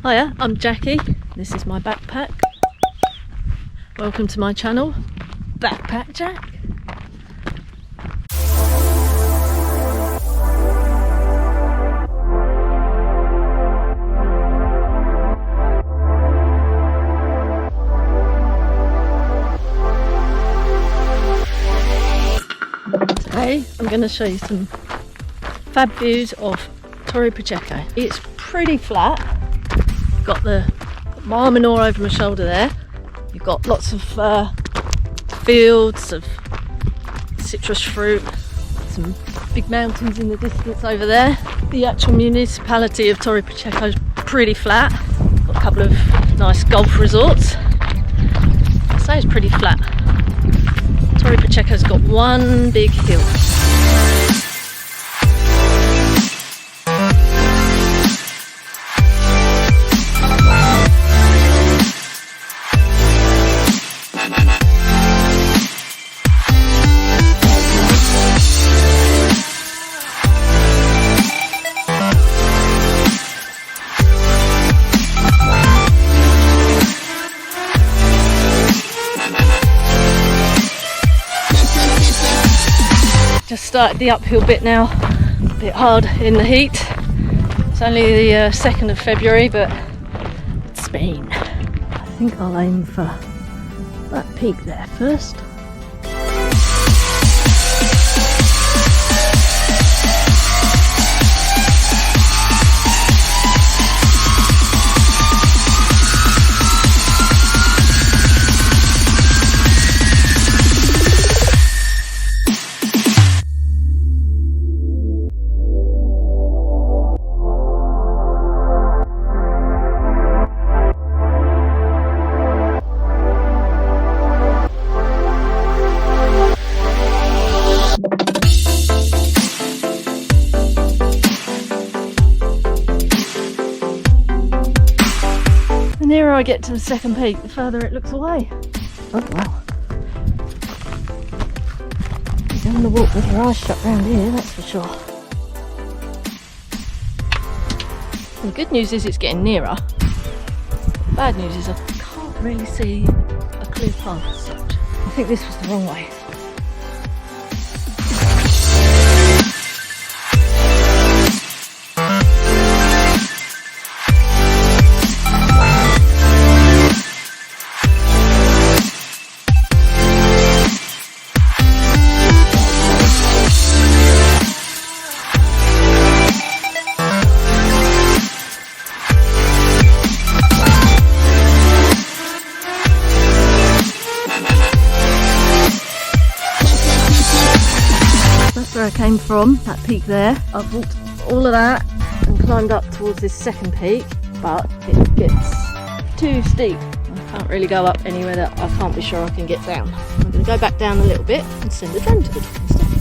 Hiya, I'm Jackie. This is my backpack. Welcome to my channel, Backpack Jack. Today I'm going to show you some fab views of Torre Pacheco. It's pretty flat. Got my manure over my shoulder there. You've got lots of fields of citrus fruit, some big mountains in the distance over there. The actual municipality of Torre Pacheco is pretty flat. Got a couple of nice golf resorts. I'd say it's pretty flat. Torre Pacheco's got one big hill. Just started the uphill bit now, a bit hard in the heat. It's only the 2nd of February, but it's Spain. I think I'll aim for that peak there first. The nearer I get to the second peak, the further it looks away. Oh wow. You don't want to walk with your eyes shut round here, that's for sure. The good news is it's getting nearer. The bad news is I can't really see a clear path as such. I think this was the wrong way. Where I came from, that peak there. I've walked all of that and climbed up towards this second peak, but it gets too steep. I can't really go up anywhere that I can't be sure I can get down. I'm going to go back down a little bit and send a drone to the top instead.